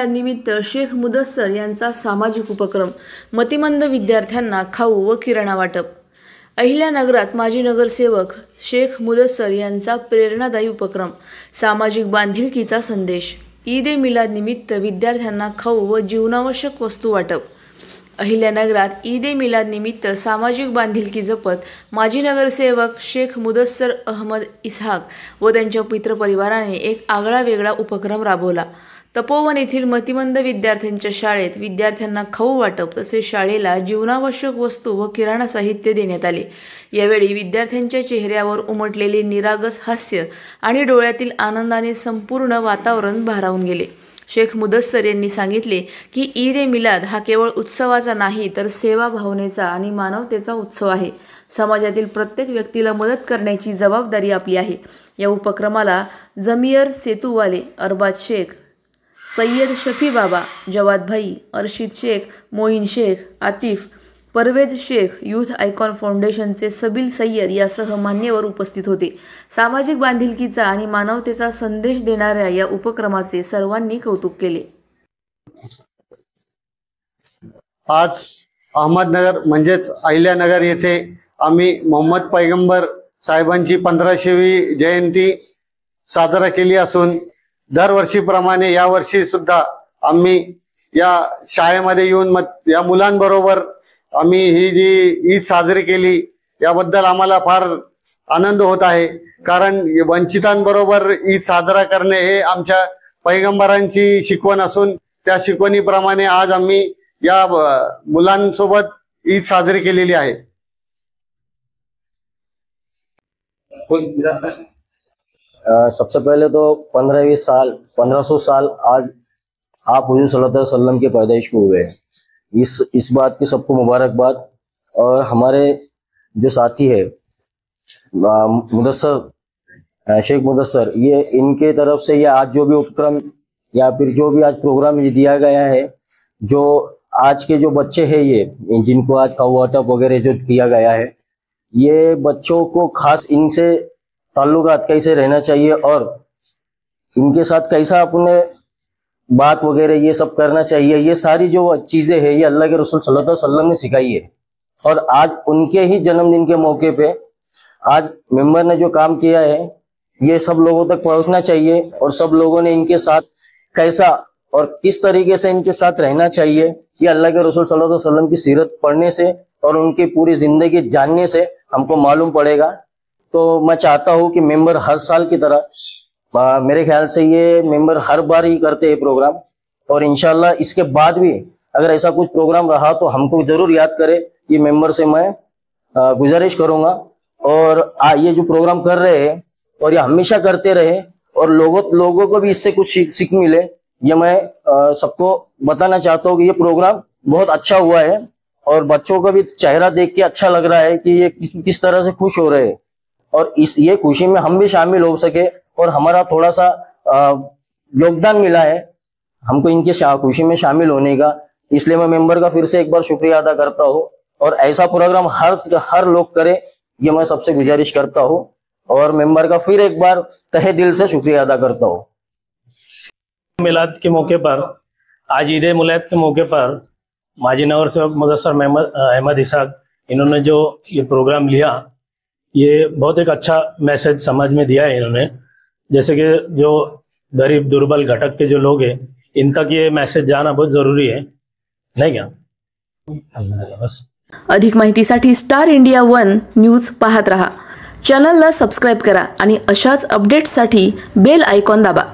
मिलादनिमित्त शेख मुदस्सर यांचा सामाजिक उपक्रम, मतिमंद विद्यार्थ्यांना खाऊ व किराणा वाटप। अहिल्यानगरात माजी नगरसेवक शेख मुदस्सर यांचा प्रेरणादायी उपक्रम, सामाजिक बांधिलकीचा संदेश। ईद ए मिलाद निमित्त विद्यार्थ्यांना खाऊ व जीवनावश्यक वस्तू वाटप। अहिल्यानगरात ईद ए मिलाद निमित्त सामाजिक बांधिलकी जपत माजी नगरसेवक शेख मुदस्सर अहमद इसहाक व त्यांच्या मित्रपरिवाराने एक आगळा वेगळा उपक्रम राबवला। तपोवन येथील मतिमंद विद्यार्थ्यांच्या शाळेत विद्यार्थ्यांना खाऊ वाटप तसेच शाळेला जीवनावश्यक वस्तू व किराणा साहित्य देण्यात आले। यावेळी विद्यार्थ्यांच्या चेहऱ्यावर उमटलेले निरागस हास्य आणि डोळ्यातील आनंदाने संपूर्ण वातावरण भारावून गेले। शेख मुदस्सर यांनी सांगितले की ईद ए मिलाद हा केवळ उत्सवाचा नाही तर सेवा भावनेचा आणि मानवतेचा उत्सव आहे। समाजातील प्रत्येक व्यक्तीला मदत करण्याची जबाबदारी आपली आहे। या उपक्रमाला जमीयर सेतूवाले, अरबाज शेख, सय्यद शफी बाबा, जवाद भाई, अर्शिद शेख, मोईन शेख, आतिफ, परवेज शेख, यूथ आयकॉन फाउंडेशनचे सबील सय्यद यासह मान्यवर उपस्थित होते। सामाजिक बांधिलकीचा आणि मानवतेचा संदेश देणाऱ्या या उपक्रमाचे सर्वांनी कौतुक केले। आज अहमदनगर म्हणजेच अहिल्यानगर येथे आम्ही मोहम्मद पैगंबर साहेबांची 1500वी जयंती साजरा केली असून दरवर्षीप्रमाणे यावर्षी सुद्धा आम्ही या शाळेमध्ये येऊन या मुलांबरोबर आम्ही ही जी ईद साजरी केली याबद्दल आम्हाला फार आनंद होत आहे। कारण वंचितांबरोबर ईद साजरा करणे हे आमच्या पैगंबरांची शिकवण असून त्या शिकवणीप्रमाणे आज आम्ही या मुलांसोबत ईद साजरी केलेली आहे। सबसे पहले तो 1500 साल आज आप हुजूर सल्लल्लाहु अलैहि वसल्लम के पैदाइश को हुए। इस बात की सबको मुबारकबाद। और हमारे जो साथी है मुदस्सर, शेख मुदस्सर, ये इनके तरफ से ये आज जो भी उपक्रम या फिर जो भी आज प्रोग्राम ये दिया गया है, जो आज के जो बच्चे हैं ये जिनको आज खाऊ वाटप वगैरह जो किया गया है, ये बच्चों को खास इनसे ताल्लुकात कैसे रहना चाहिए और इनके साथ कैसा अपने बात वगैरह ये सब करना चाहिए, ये सारी जो चीजें हैं ये अल्लाह के रसूल सल्लल्लाहु अलैहि वसल्लम ने सिखाई है। और आज उनके ही जन्मदिन के मौके पे आज मेंबर ने जो काम किया है ये सब लोगों तक पहुंचना चाहिए और सब लोगों ने इनके साथ कैसा और किस तरीके से इनके साथ रहना चाहिए ये अल्लाह के रसूल सल्लल्लाहु अलैहि वसल्लम की सीरत पढ़ने से और उनकी पूरी जिंदगी जानने से हमको मालूम पड़ेगा। तो मैं चाहता हूँ कि मेंबर हर साल की तरह, मेरे ख्याल से ये मेंबर हर बार ही करते हैं प्रोग्राम, और इंशाल्लाह इसके बाद भी अगर ऐसा कुछ प्रोग्राम रहा तो हमको जरूर याद करे। ये मेंबर से मैं गुजारिश करूंगा और ये जो प्रोग्राम कर रहे हैं और ये हमेशा करते रहे और लोगों को भी इससे कुछ सीख मिले, ये मैं सबको बताना चाहता हूँ कि ये प्रोग्राम बहुत अच्छा हुआ है और बच्चों का भी चेहरा देख के अच्छा लग रहा है कि ये किस तरह से खुश हो रहे हैं और ये खुशी में हम भी शामिल हो सके और हमारा थोड़ा सा योगदान मिला है हमको इनके खुशी में शामिल होने का। इसलिए मैं मेंबर का फिर से एक बार शुक्रिया अदा करता हूँ और ऐसा प्रोग्राम हर लोग करे ये मैं सबसे गुजारिश करता हूँ और मेंबर का फिर एक बार तहे दिल से शुक्रिया अदा करता हूँ। मिलाद के मौके पर आज ईद ए मिलाद के मौके पर माजी नगरसेवक मुदस्सर अहमद इसहाक इन्होंने जो ये प्रोग्राम लिया, ये बहुत एक अच्छा मैसेज समाज में दिया है इन्होंने। जैसे कि जो गरीब दुर्बल घटक के जो लोग हैं इन तक ये मैसेज जाना बहुत जरूरी है, नहीं क्या? बस अधिक माहितीसाठी स्टार इंडिया 1 न्यूज पाहत रहा। चॅनलला सबस्क्राइब करा आणि अशाच अपडेट्ससाठी बेल आयकॉन दाबा।